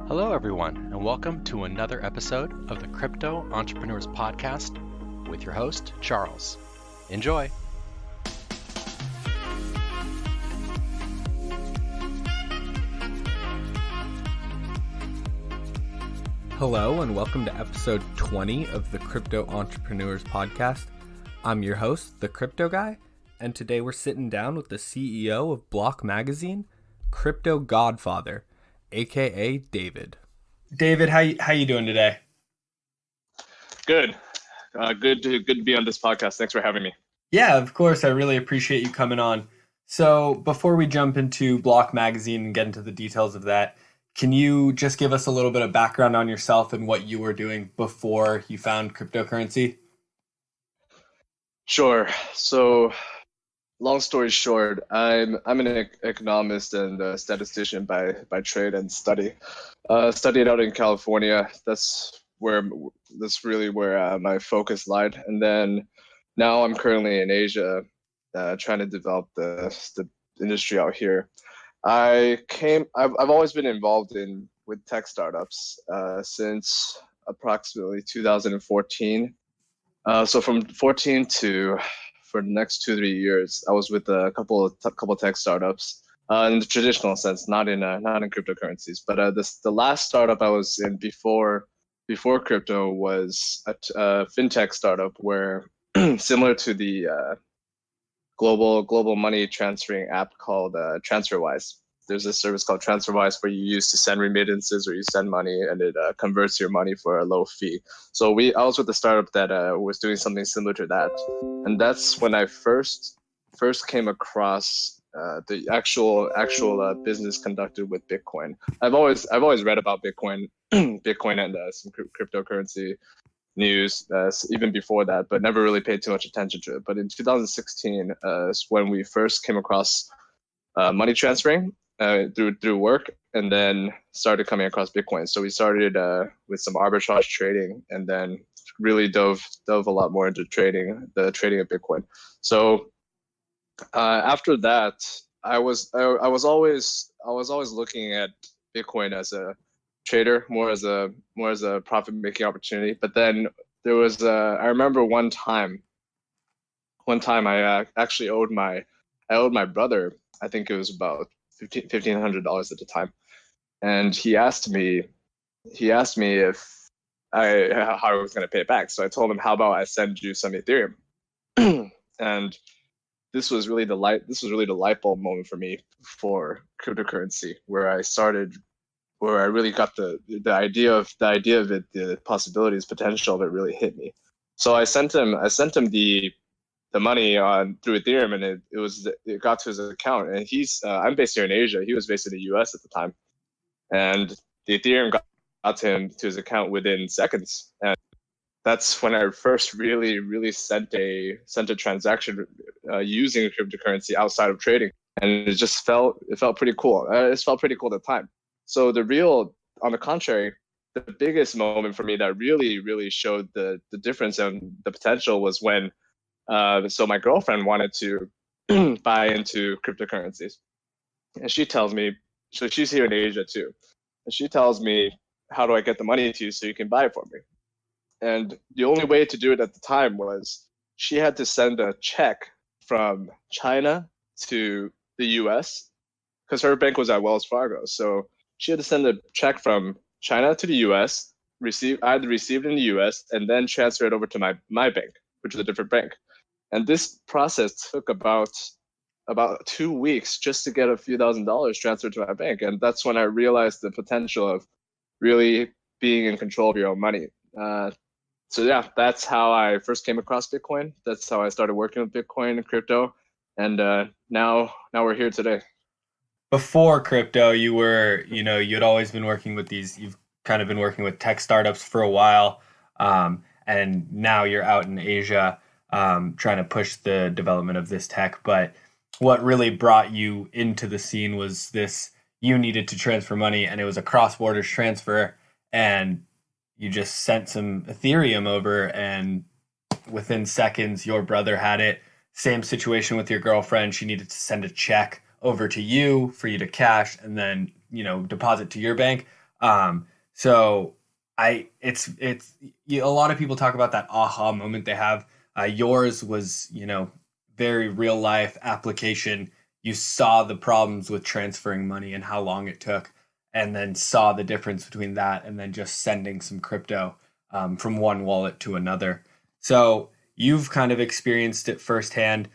Hello, everyone, and welcome to another episode of the Crypto Entrepreneurs Podcast with your host, Charles. Enjoy. Hello, and welcome to episode 20 of the Crypto Entrepreneurs Podcast. I'm your host, the Crypto Guy, and today we're sitting down with the CEO of Block Magazine, Crypto Godfather, aka David. David, how you doing today? Good. Good to be on this podcast. Thanks for having me. Yeah, of course. I really appreciate you coming on. So before we jump into Block Magazine and get into the details of that, can you just give us a little bit of background on yourself and what you were doing before you found cryptocurrency? Sure. So, long story short, I'm an economist and a statistician by trade and study. Studied out in California. That's really where my focus lied. And then now I'm currently in Asia, trying to develop the industry out here. I've always been involved with tech startups since approximately 2014. So from 14 to for the next 2-3 years, I was with a couple tech startups in the traditional sense, not in cryptocurrencies. But the last startup I was in before crypto was a fintech startup where similar to the global money transferring app called TransferWise. There's a service called TransferWise where you use to send remittances or you send money and it converts your money for a low fee. So I was with a startup that was doing something similar to that, and that's when I first came across the actual business conducted with Bitcoin. I've always read about Bitcoin, Bitcoin and some cryptocurrency news even before that, but never really paid too much attention to it. But in 2016 is when we first came across money transferring through work, and then started coming across Bitcoin. So we started with some arbitrage trading, and then really dove a lot more into the trading of Bitcoin. So after that, I was always looking at Bitcoin as a trader, more as a profit making opportunity. But then there was I remember one time I actually owed my brother, I think it was about $1,500 at the time, and he asked me if how I was going to pay it back. So I told him, how about I send you some Ethereum? And this was really the light bulb moment for me for cryptocurrency, where I really got the idea of it, the possibilities, potential of it really hit me. So I sent him the money through Ethereum, and it got to his account. And I'm based here in Asia. He was based in the US at the time, and the Ethereum got to his account within seconds. And that's when I first really sent a transaction using cryptocurrency outside of trading, and it felt pretty cool. It felt pretty cool at the time. So on the contrary, the biggest moment for me that really showed the difference and the potential was when so my girlfriend wanted to buy into cryptocurrencies, and she tells me, so she's here in Asia too, and she tells me, how do I get the money to you so you can buy it for me? And the only way to do it at the time was she had to send a check from China to the US, because her bank was at Wells Fargo. So she had to send a check from China to the US, I had to receive it in the US, and then transfer it over to my bank, which is a different bank. And this process took about 2 weeks just to get a few $1,000s transferred to my bank. And that's when I realized the potential of really being in control of your own money. So yeah, that's how I first came across Bitcoin. That's how I started working with Bitcoin and crypto. And now we're here today. Before crypto, you'd always been working with you've kind of been working with tech startups for a while. And now you're out in Asia, trying to push the development of this tech. But what really brought you into the scene was you needed to transfer money, and it was a cross-border transfer, and you just sent some Ethereum over, and within seconds, your brother had it. Same situation with your girlfriend. She needed to send a check over to you for you to cash and then, deposit to your bank. So a lot of people talk about that aha moment they have. Yours was, very real life application. You saw the problems with transferring money and how long it took, and then saw the difference between that and then just sending some crypto from one wallet to another. So you've kind of experienced it firsthand.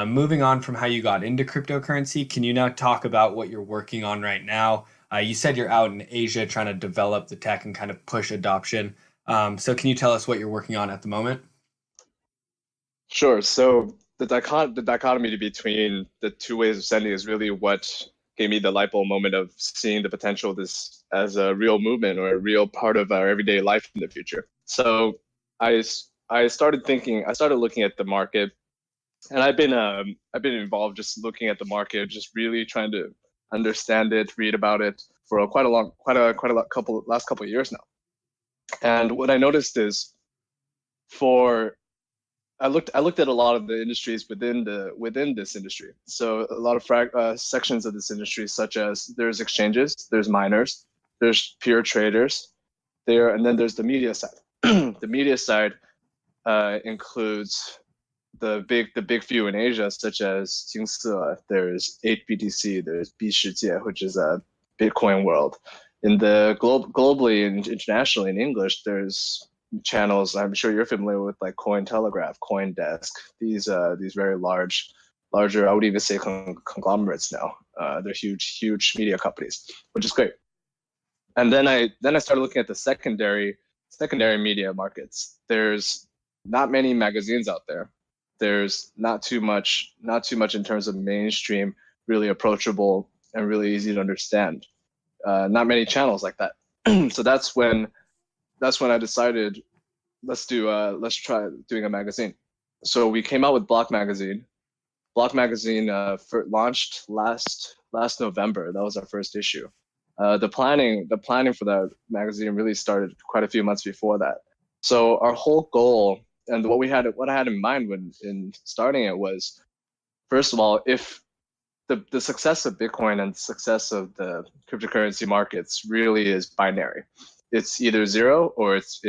Moving on from how you got into cryptocurrency, can you now talk about what you're working on right now? You said you're out in Asia trying to develop the tech and kind of push adoption. So can you tell us what you're working on at the moment? Sure. So the dichotomy between the two ways of sending is really what gave me the light bulb moment of seeing the potential of this as a real movement or a real part of our everyday life in the future. So I started looking at the market, and I've been involved just looking at the market, just really trying to understand it, read about it for last couple of years now. And what I noticed is for I looked at a lot of the industries within this industry. So a lot of sections of this industry, such as there's exchanges, there's miners, there's pure traders, and then there's the media side. The media side includes the big few in Asia, such as Jingse, there's 8BTC, there's B世界, which is a Bitcoin world. In the globally and internationally in English, there's channels I'm sure you're familiar with, like Cointelegraph, CoinDesk. These very larger, I would even say conglomerates now. They're huge media companies, which is great. And then I started looking at the secondary media markets. There's not many magazines out there. There's not too much in terms of mainstream, really approachable and really easy to understand. Not many channels like that. So that's when I decided let's try doing a magazine. So we came out with Block Magazine. Block Magazine launched last November. That was our first issue. The planning for that magazine really started quite a few months before that. So our whole goal and what I had in mind when in starting it was, first of all, if the success of Bitcoin and success of the cryptocurrency markets really is binary. It's either zero or it's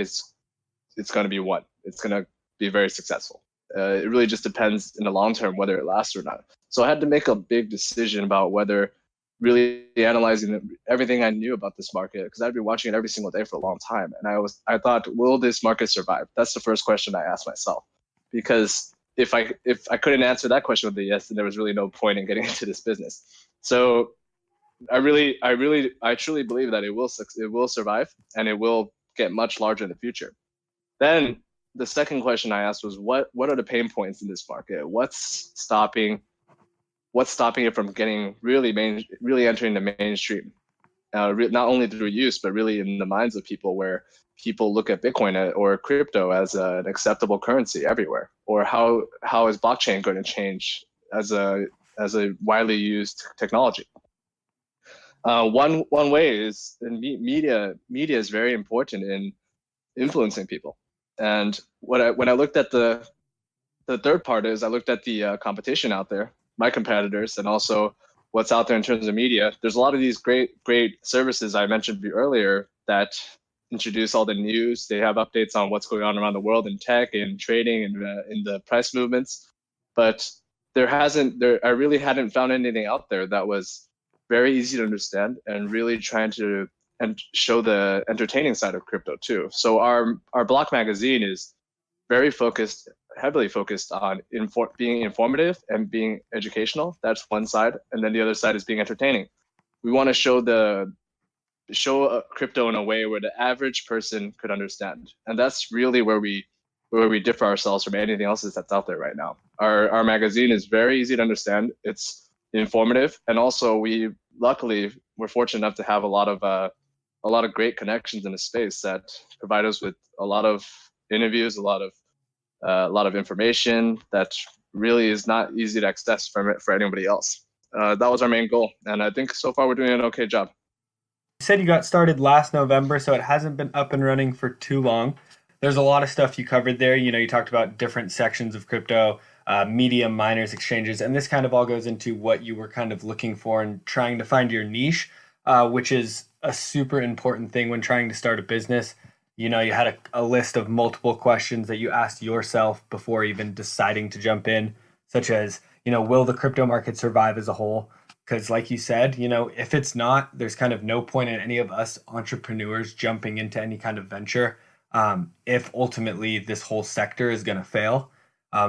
going to be one. It's going to be very successful. It really just depends in the long term whether it lasts or not. So I had to make a big decision about whether really analyzing everything I knew about this market, because I'd been watching it every single day for a long time. And I thought, will this market survive? That's the first question I asked myself. Because if I couldn't answer that question with a yes, then there was really no point in getting into this business. So I truly believe that it will survive and it will get much larger in the future. Then the second question I asked was, what are the pain points in this market? What's stopping it from getting really entering the mainstream? Not only through use, but really in the minds of people, where people look at Bitcoin or crypto as an acceptable currency everywhere. Or how is blockchain going to change as a widely used technology? One way is media is very important in influencing people. And when I looked at the third part is I looked at the competition out there, my competitors, and also what's out there in terms of media. There's a lot of these great services I mentioned earlier that introduce all the news. They have updates on what's going on around the world in tech and trading and in the price movements. But I really hadn't found anything out there that was very easy to understand and really trying to show the entertaining side of crypto too. So our Block magazine is very heavily focused on being informative and being educational. That's one side, and then the other side is being entertaining. We want to show crypto in a way where the average person could understand, and that's really where we differ ourselves from anything else that's out there right now. Our magazine is very easy to understand. It's informative, and also we're fortunate enough to have a lot of great connections in the space that provide us with a lot of interviews, a lot of information that really is not easy to access for anybody else. That was our main goal, and I think so far we're doing an okay job. You said you got started last November, so it hasn't been up and running for too long. There's a lot of stuff you covered there. You talked about different sections of crypto, media, miners, exchanges, and this kind of all goes into what you were kind of looking for and trying to find your niche, which is a super important thing when trying to start a business. You know, you had a list of multiple questions that you asked yourself before even deciding to jump in, such as, you know, will the crypto market survive as a whole? Because, like you said, you know, if it's not, there's kind of no point in any of us entrepreneurs jumping into any kind of venture if ultimately this whole sector is going to fail.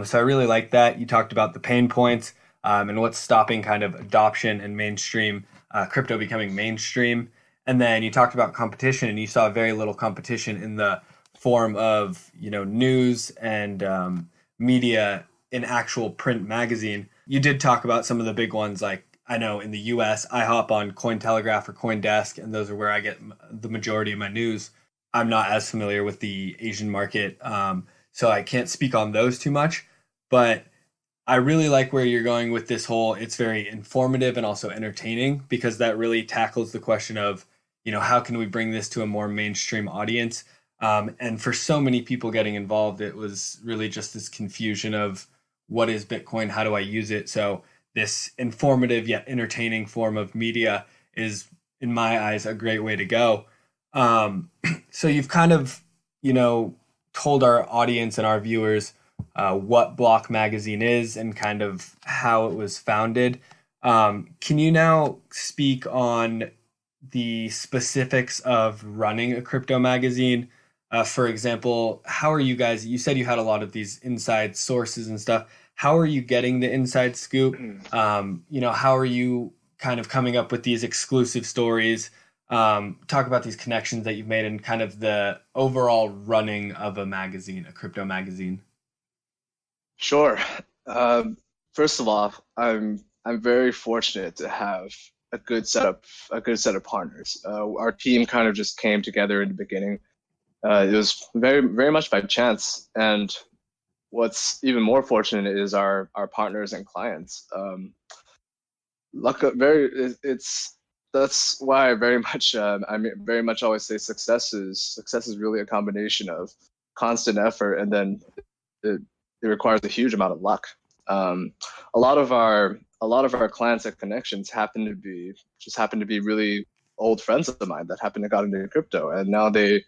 So I really like that. You talked about the pain points and what's stopping kind of adoption and mainstream crypto becoming mainstream. And then you talked about competition, and you saw very little competition in the form of, you know, news and media in actual print magazine. You did talk about some of the big ones, like I know in the US, I hop on Cointelegraph or Coindesk, and those are where I get the majority of my news. I'm not as familiar with the Asian market, so I can't speak on those too much. But I really like where you're going with this whole, it's very informative and also entertaining, because that really tackles the question of, you know, how can we bring this to a more mainstream audience? And for so many people getting involved, it was really just this confusion of what is Bitcoin? How do I use it? So this informative yet entertaining form of media is, in my eyes, a great way to go. So you've kind of, you know, told our audience and our viewers what Block Magazine is and kind of how it was founded. Can you now speak on the specifics of running a crypto magazine? For example, how are you guys? You said you had a lot of these inside sources and stuff. How are you getting the inside scoop? You know, how are you kind of coming up with these exclusive stories? Talk about these connections that you've made and kind of the overall running of a magazine, a crypto magazine. Sure. First of all, I'm very fortunate to have a good set of partners. Our team kind of just came together in the beginning. It was very much by chance, and what's even more fortunate is our partners and clients. Luck, it's that's why I very much very much always say success is really a combination of constant effort, and then it requires a huge amount of luck. Um, a lot of our clients and connections happen to be really old friends of mine that happen to got into crypto, and now they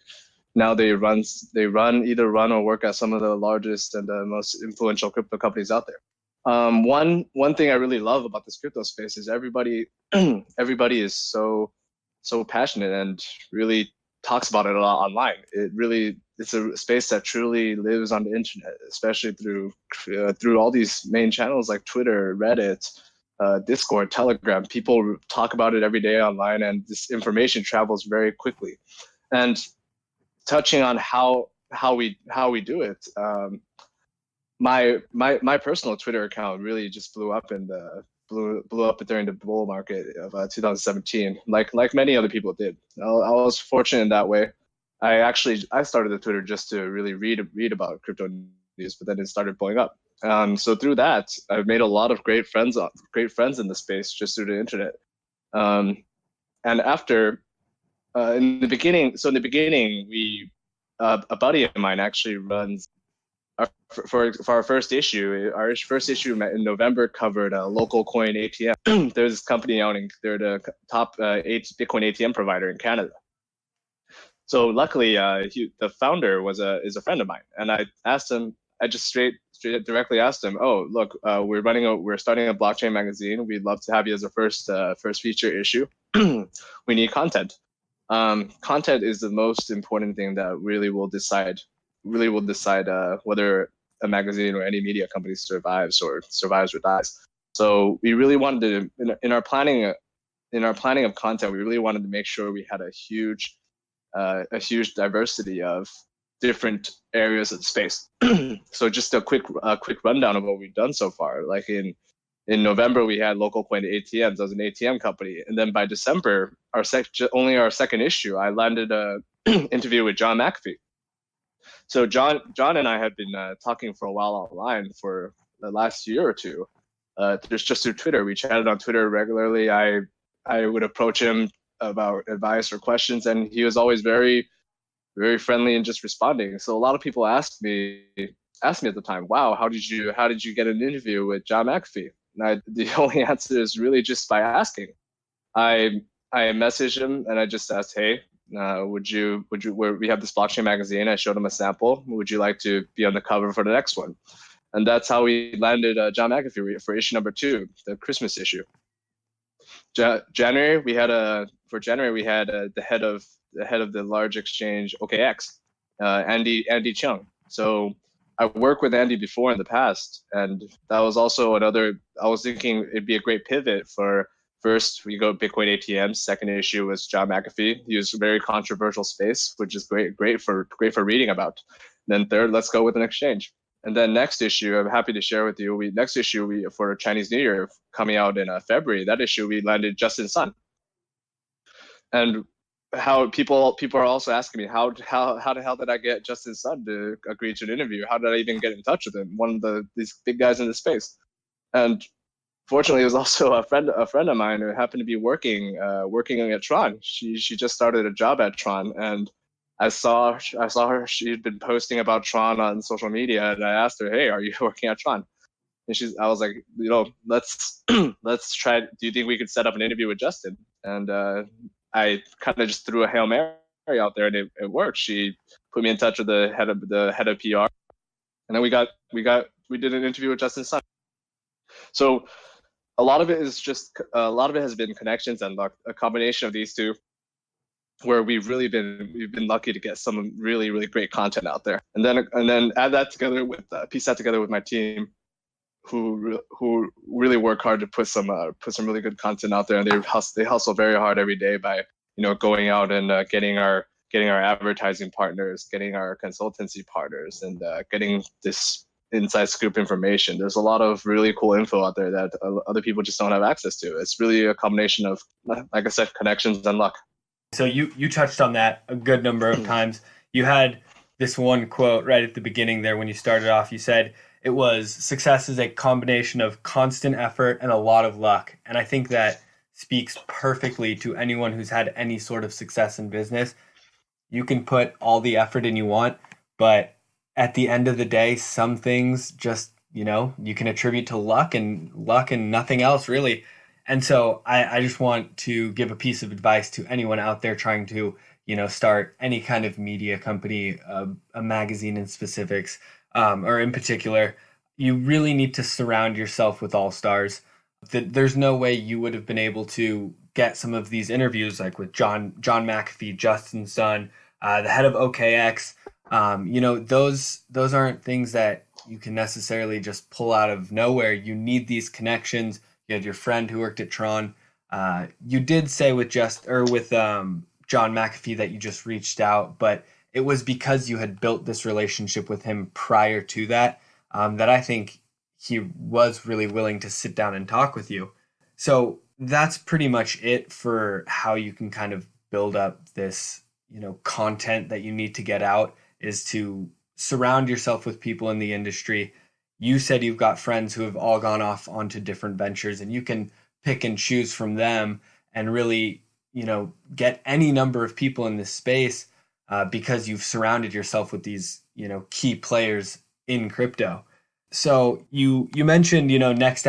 run or work at some of the largest and the most influential crypto companies out there. One thing I really love about this crypto space is everybody is so passionate and really talks about it a lot online. It's a space that truly lives on the internet, especially through all these main channels like Twitter, Reddit, Discord, Telegram. People talk about it every day online, and this information travels very quickly. And touching on how we do it, my personal Twitter account really just blew up during the bull market of 2017, like many other people did. I was fortunate in that way. I started the Twitter just to really read about crypto news, but then it started blowing up. So through that, I've made a lot of great friends in the space just through the internet. And after in the beginning, we a buddy of mine actually runs for our first issue. Our first issue in November covered a local coin ATM. There's this company they're the top Bitcoin ATM provider in Canada. So luckily, the founder is a friend of mine, and I asked him. I just straight directly asked him, "Oh, look, we're starting a blockchain magazine. We'd love to have you as a first feature issue. We need content. Content is the most important thing that really will decide whether a magazine or any media company survives or dies. So we really wanted to, in our planning of content, we really wanted to make sure we had a huge diversity of different areas of space. So just a quick rundown of what we've done so far. Like in November, we had local coin ATMs as an ATM company, and then by December, only our second issue, I landed a interview with John McAfee. So John and I had been talking for a while online for the last year or two. Just through Twitter, we chatted on Twitter regularly. I would approach him about advice or questions, and he was always very, very friendly and just responding. So a lot of people asked me at the time, "Wow, how did you get an interview with John McAfee?" And the only answer is really just by asking. I messaged him and I just asked, hey, we have this blockchain magazine. I showed him a sample. Would you like to be on the cover for the next one? And that's how we landed John McAfee for issue number 2, the Christmas issue. January we had the head of the large exchange OKX, Andy Chung. So I worked with Andy before in the past, and that was also another. I was thinking it'd be a great pivot for. First, we go Bitcoin ATM. Second issue was John McAfee. He was a very controversial space, which is great for reading about. And then third, let's go with an exchange. And then next issue, I'm happy to share with you. Next issue for Chinese New Year coming out in February. That issue we landed Justin Sun. And how people are also asking me how the hell did I get Justin Sun to agree to an interview? How did I even get in touch with him? One of these big guys in the space. And fortunately, it was also a friend of mine who happened to be working at Tron. She just started a job at Tron, and I saw her. She'd been posting about Tron on social media, and I asked her, "Hey, are you working at Tron?" And I was like, let's try. Do you think we could set up an interview with Justin? And I kind of just threw a Hail Mary out there, and it worked. She put me in touch with the head of PR, and then we did an interview with Justin Sun. So a lot of it has been connections and luck, a combination of these two, where we've been lucky to get some really, really great content out there, and then add that together with piece that together with my team, who really work hard to put some really good content out there, and they hustle very hard every day by going out and getting our advertising partners, getting our consultancy partners, and getting this inside scoop information. There's a lot of really cool info out there that other people just don't have access to. It's really a combination of, like I said, connections and luck. So you touched on that a good number of times. You had this one quote right at the beginning there when you started off. You said it was success is a combination of constant effort and a lot of luck. And I think that speaks perfectly to anyone who's had any sort of success in business. You can put all the effort in you want, but at the end of the day, some things just, you can attribute to luck and nothing else really. And so I just want to give a piece of advice to anyone out there trying to, start any kind of media company, a magazine in specifics, or in particular. You really need to surround yourself with all-stars. There's no way you would have been able to get some of these interviews like with John McAfee, Justin Sun, the head of OKX. Those aren't things that you can necessarily just pull out of nowhere. You need these connections. You had your friend who worked at Tron. You did say with John McAfee that you just reached out, but it was because you had built this relationship with him prior to that, that I think he was really willing to sit down and talk with you. So that's pretty much it for how you can kind of build up this, content that you need to get out, is to surround yourself with people in the industry. You said you've got friends who have all gone off onto different ventures, and you can pick and choose from them and really, get any number of people in this space because you've surrounded yourself with these, key players in crypto. So you mentioned, next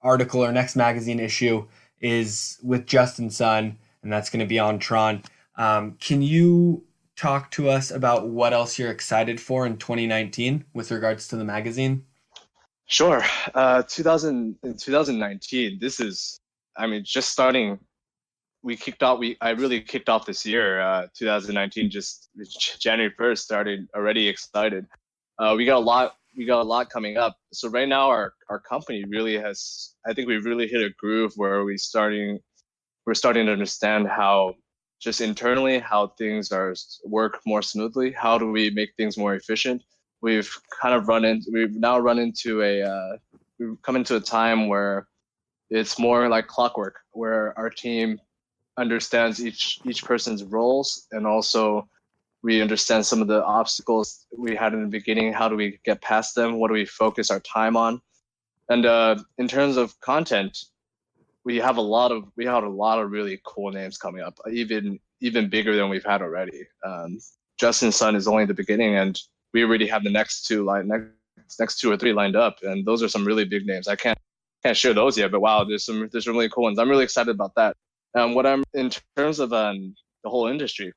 article or next magazine issue is with Justin Sun, and that's going to be on Tron. Can you talk to us about what else you're excited for in 2019 with regards to the magazine? Sure. 2019, this is, just starting. I really kicked off this year, 2019, just January 1st started already excited. We got a lot coming up. So right now our company really has, I think we've really hit a groove where we're starting to understand how just internally how things work more smoothly. How do we make things more efficient? We've now run into we've come into a time where it's more like clockwork, where our team understands each person's roles, and also we understand some of the obstacles we had in the beginning. How do we get past them? What do we focus our time on? And in terms of content, we have a lot of really cool names coming up, even bigger than we've had already. Justin Sun is only the beginning, and we already have the next two or three lined up, and those are some really big names. I can't can't share those yet, but wow, there's some really cool ones. I'm really excited about that. What I'm in terms of the whole industry.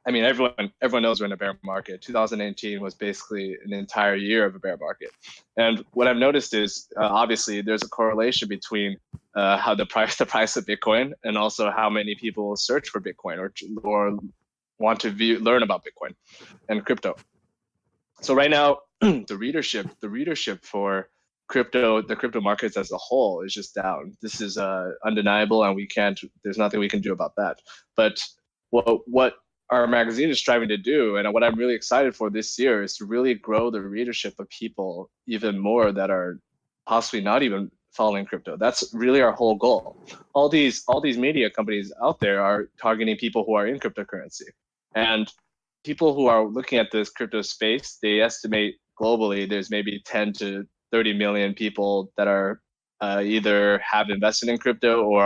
I mean, everyone knows we're in a bear market. 2018 was basically an entire year of a bear market, and what I've noticed is obviously there's a correlation between how the price of Bitcoin and also how many people search for Bitcoin or want to learn about Bitcoin and crypto. So right now, the readership for the crypto markets as a whole is just down. This is undeniable, and there's nothing we can do about that. But what our magazine is striving to do, and what I'm really excited for this year, is to really grow the readership of people even more that are possibly not even following crypto. That's really our whole goal. All these media companies out there are targeting people who are in cryptocurrency, and people who are looking at this crypto space, they estimate globally there's maybe 10 to 30 million people that are either have invested in crypto or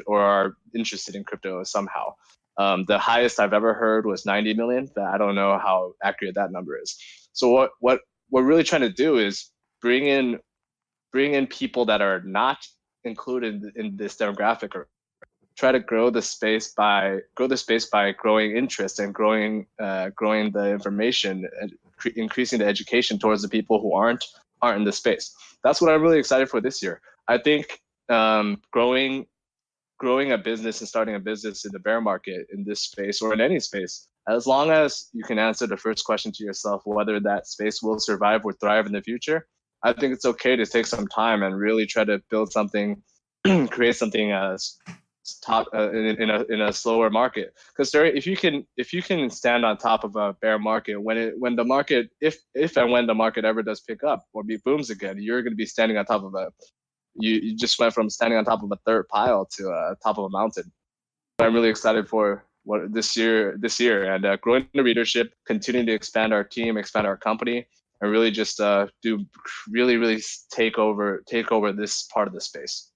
are interested in crypto somehow. The highest I've ever heard was 90 million, but I don't know how accurate that number is. So what we're really trying to do is bring in people that are not included in this demographic, or try to grow the space by growing interest and growing the information and increasing the education towards the people who aren't in the space. That's what I'm really excited for this year. I think growing a business and starting a business in the bear market in this space or in any space, as long as you can answer the first question to yourself, whether that space will survive or thrive in the future, I think it's okay to take some time and really try to build something, create something in a slower market. Because if you can stand on top of a bear market, when the market, if and when the market ever does pick up or booms again, you're going to be standing on top of you just went from standing on top of a third pile to top of a mountain. I'm really excited for what this year and growing the readership, continuing to expand our team, expand our company, and really just really take over this part of the space.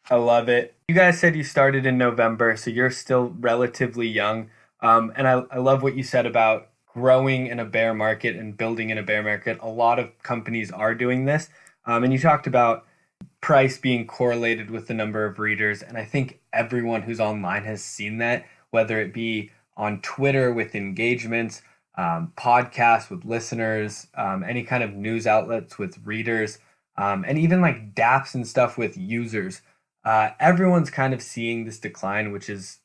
I love it. You guys said you started in November, so you're still relatively young. And I love what you said about growing in a bear market and building in a bear market. A lot of companies are doing this. And you talked about price being correlated with the number of readers. And I think everyone who's online has seen that, whether it be on Twitter with engagements, podcasts with listeners, any kind of news outlets with readers, and even like dApps and stuff with users. Everyone's kind of seeing this decline, which is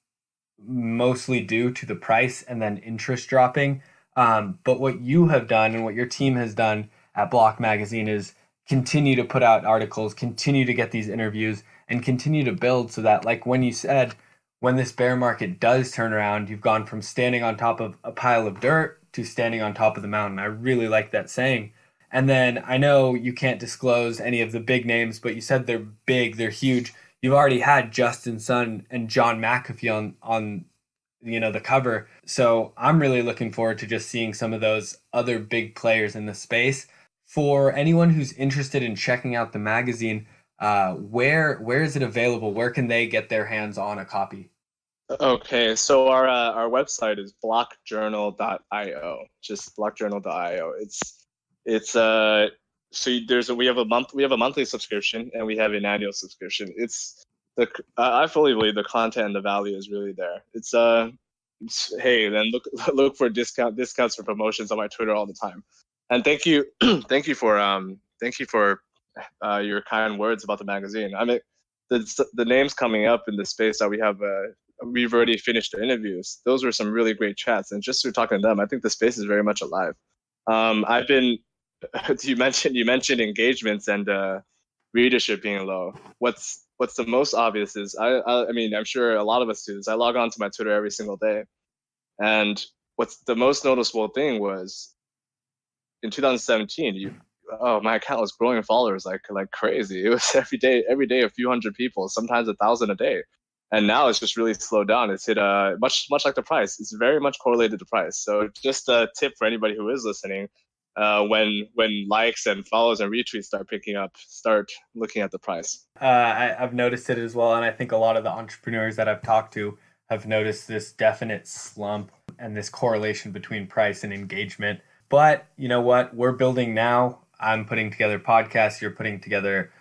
mostly due to the price and then interest dropping. But what you have done and what your team has done at Block Magazine is continue to put out articles, continue to get these interviews, and continue to build so that, like when you said, when this bear market does turn around, you've gone from standing on top of a pile of dirt to standing on top of the mountain. I really like that saying. And then I know you can't disclose any of the big names, but you said they're big, they're huge. You've already had Justin Sun and John McAfee on the cover. So I'm really looking forward to just seeing some of those other big players in the space. For anyone who's interested in checking out the magazine, where is it available? Where can they get their hands on a copy? Okay, so our website is blockjournal.io, just blockjournal.io. It's so we have a monthly subscription and we have an annual subscription. I fully believe the content and the value is really there. Hey, then look for discounts for promotions on my Twitter all the time. And thank you for your kind words about the magazine. I mean, the names coming up in the space that we've already finished the interviews. Those were some really great chats, and just through talking to them, I think the space is very much alive. You mentioned engagements and readership being low. What's the most obvious is I mean, I'm sure a lot of us do this. I log on to my Twitter every single day, and what's the most noticeable thing was in 2017, my account was growing followers like crazy. It was every day a few hundred people, sometimes 1,000 a day. And now it's just really slowed down. It's hit much like the price. It's very much correlated to price. So just a tip for anybody who is listening, when likes and follows and retweets start picking up, start looking at the price. I've noticed it as well, and I think a lot of the entrepreneurs that I've talked to have noticed this definite slump and this correlation between price and engagement. But you know what? We're building now. I'm putting together podcasts. You're putting together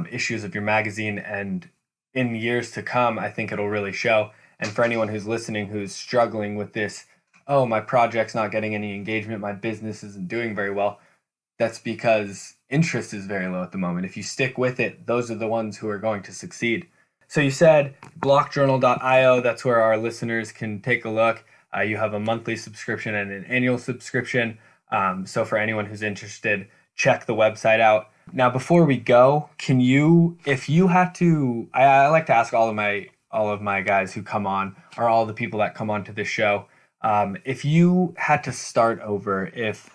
issues of your magazine, and in years to come, I think it'll really show. And for anyone who's listening who's struggling with this, oh, my project's not getting any engagement, my business isn't doing very well, that's because interest is very low at the moment. If you stick with it, those are the ones who are going to succeed. So you said blockjournal.io, that's where our listeners can take a look. You have a monthly subscription and an annual subscription. So for anyone who's interested, check the website out. Now, before we go, can you, if you had to, I like to ask all of my guys who come on, or all the people that come on to this show, if you had to start over, if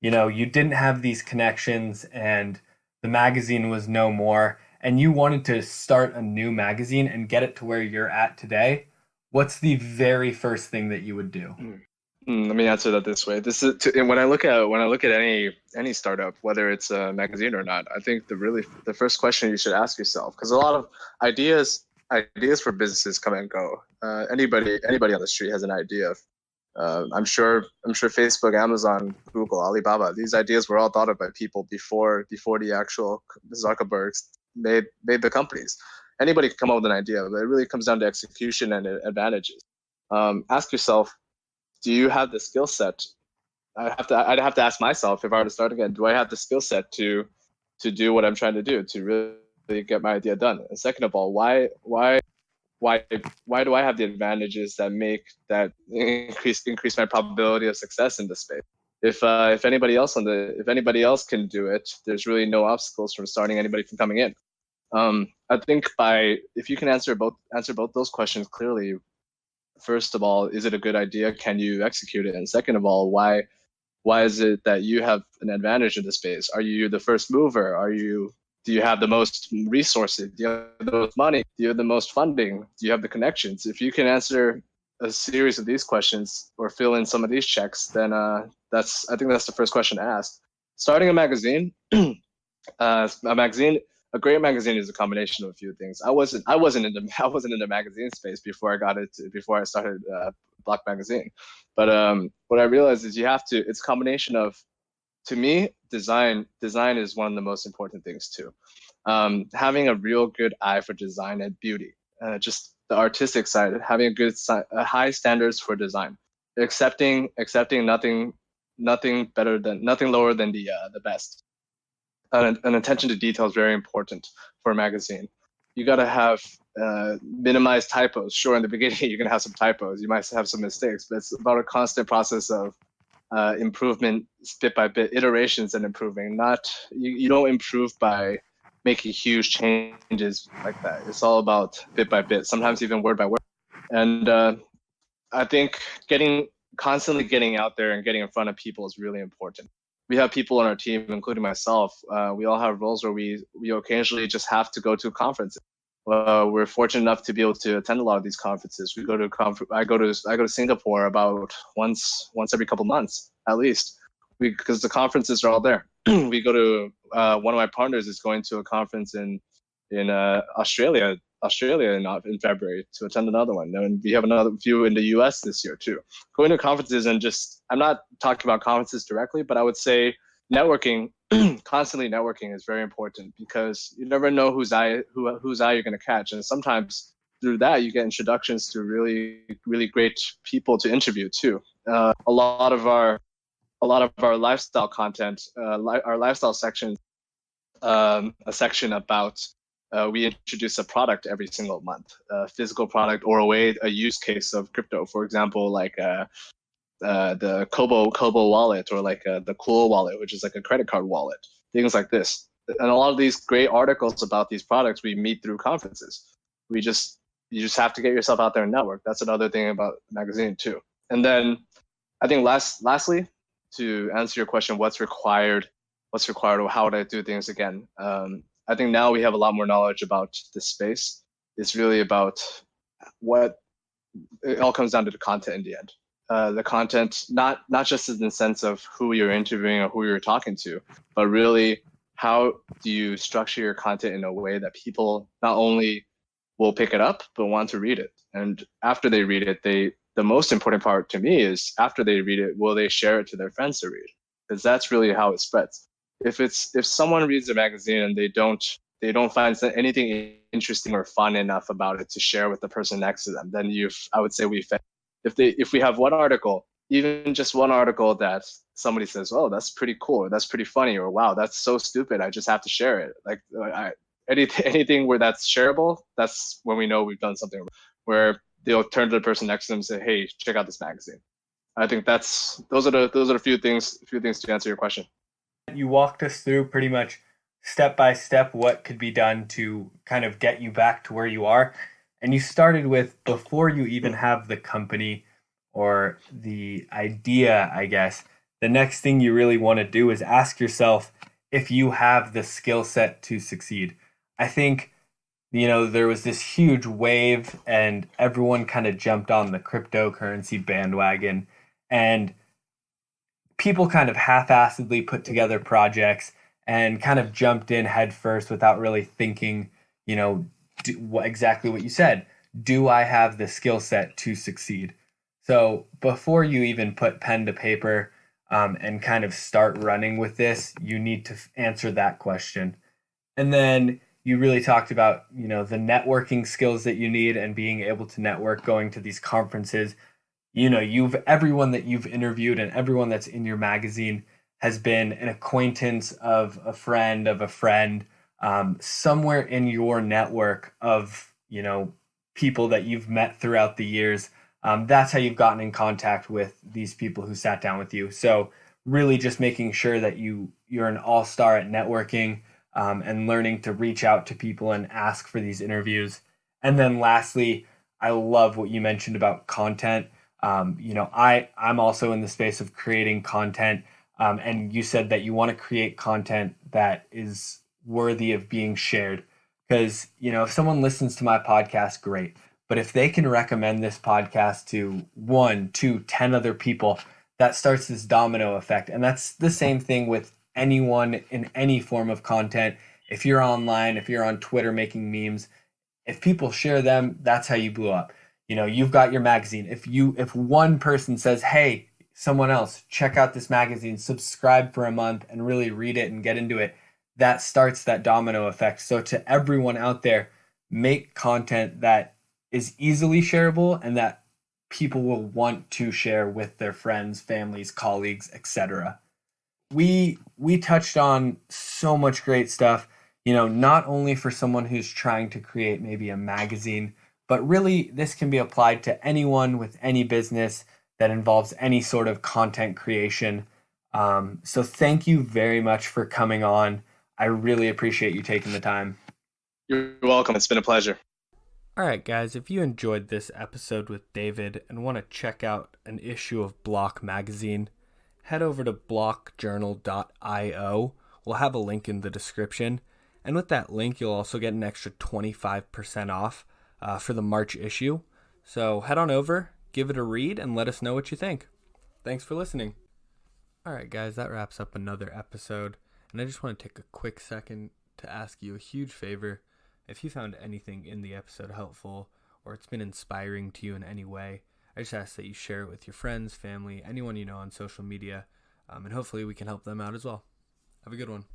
you didn't have these connections and the magazine was no more, and you wanted to start a new magazine and get it to where you're at today, what's the very first thing that you would do? Let me answer that this way. When I look at any startup, whether it's a magazine or not, I think the first question you should ask yourself, because a lot of ideas for businesses come and go. Anybody on the street has an idea. I'm sure Facebook, Amazon, Google, Alibaba, these ideas were all thought of by people before the actual Zuckerbergs made the companies. Anybody can come up with an idea, but it really comes down to execution and advantages. Ask yourself, do you have the skill set? I'd have to ask myself, if I were to start again, do I have the skill set to do what I'm trying to do, to really get my idea done? And second of all, why do I have the advantages that increase my probability of success in this space? If anybody else can do it, there's really no obstacles from starting anybody from coming in. I think if you can answer both those questions clearly, first of all, is it a good idea? Can you execute it? And second of all, why is it that you have an advantage in the space? Are you the first mover? Do you have the most resources? Do you have the most money? Do you have the most funding? Do you have the connections? If you can answer a series of these questions or fill in some of these checks, then I think that's the first question to ask. Starting a magazine, a great magazine is a combination of a few things. I wasn't in the magazine space before I started Block Magazine, but what I realized is it's a combination of, to me, design is one of the most important things too. Having a real good eye for design and beauty, just the artistic side, having high standards for design, accepting nothing lower than the best. An attention to detail is very important for a magazine. You got to have minimized typos. Sure, in the beginning you're gonna have some typos, you might have some mistakes, but it's about a constant process of improvement, bit by bit, iterations and improving. You don't improve by making huge changes like that. It's all about bit by bit, sometimes even word by word. And I think constantly getting out there and getting in front of people is really important. We have people on our team, including myself. We all have roles where we occasionally just have to go to conferences. We're fortunate enough to be able to attend a lot of these conferences. I go to Singapore about once every couple months at least, because the conferences are all there. We go to one of my partners is going to a conference in Australia in February to attend another one, and we have another few in the US this year too. Going to conferences and I'm not talking about conferences directly, but I would say networking, constantly networking is very important, because you never know whose eye you're going to catch, and sometimes through that you get introductions to really, really great people to interview too. A lot of our lifestyle content, our lifestyle section, a section about we introduce a product every single month, a physical product or a use case of crypto. For example, like the Kobo wallet, or like the Cool wallet, which is like a credit card wallet, things like this. And a lot of these great articles about these products we meet through conferences. You just have to get yourself out there and network. That's another thing about magazine too. And then I think lastly, to answer your question, what's required, or how would I do things again? I think now we have a lot more knowledge about this space. It's really about it all comes down to the content in the end. The content, not just in the sense of who you're interviewing or who you're talking to, but really how do you structure your content in a way that people not only will pick it up, but want to read it. And after they read it, the most important part to me is, after they read it, will they share it to their friends to read? Because that's really how it spreads. If someone reads a magazine and they don't they don't find anything interesting or fun enough about it to share with the person next to them, then I would say we failed. If we have one article, even just one article that somebody says, "Oh, that's pretty cool," or "That's pretty funny," or "Wow, that's so stupid, I just have to share it." Like anything where that's shareable, that's when we know we've done something. Where they'll turn to the person next to them and say, "Hey, check out this magazine." I think those are the few things to answer your question. You walked us through pretty much step by step what could be done to kind of get you back to where you are. And you started with, before you even have the company or the idea, I guess, the next thing you really want to do is ask yourself if you have the skill set to succeed. I think, there was this huge wave and everyone kind of jumped on the cryptocurrency bandwagon, and people kind of half-assedly put together projects and kind of jumped in head first without really thinking, exactly what you said. Do I have the skill set to succeed? So before you even put pen to paper and kind of start running with this, you need to answer that question. And then you really talked about, the networking skills that you need and being able to network, going to these conferences. Everyone that you've interviewed and everyone that's in your magazine has been an acquaintance of a friend, somewhere in your network of, people that you've met throughout the years. That's how you've gotten in contact with these people who sat down with you. So really just making sure that you're an all-star at networking, and learning to reach out to people and ask for these interviews. And then lastly, I love what you mentioned about content. I'm also in the space of creating content. And you said that you want to create content that is worthy of being shared. Because, if someone listens to my podcast, great. But if they can recommend this podcast to 1, 2, 10 other people, that starts this domino effect. And that's the same thing with anyone in any form of content. If you're online, if you're on Twitter making memes, if people share them, that's how you blew up. You've got your magazine. If one person says, "Hey, someone else, check out this magazine, subscribe for a month and really read it and get into it," that starts that domino effect. So to everyone out there, make content that is easily shareable and that people will want to share with their friends, families, colleagues, etc. We touched on so much great stuff, not only for someone who's trying to create maybe a magazine, but really this can be applied to anyone with any business that involves any sort of content creation. So thank you very much for coming on. I really appreciate you taking the time. You're welcome. It's been a pleasure. All right, guys, if you enjoyed this episode with David and want to check out an issue of Block Magazine, head over to blockjournal.io. We'll have a link in the description. And with that link, you'll also get an extra 25% off for the March issue. So head on over, give it a read, and let us know what you think. Thanks for listening. All right, guys, that wraps up another episode. And I just want to take a quick second to ask you a huge favor. If you found anything in the episode helpful or it's been inspiring to you in any way, I just ask that you share it with your friends, family, anyone you know on social media, and hopefully we can help them out as well. Have a good one.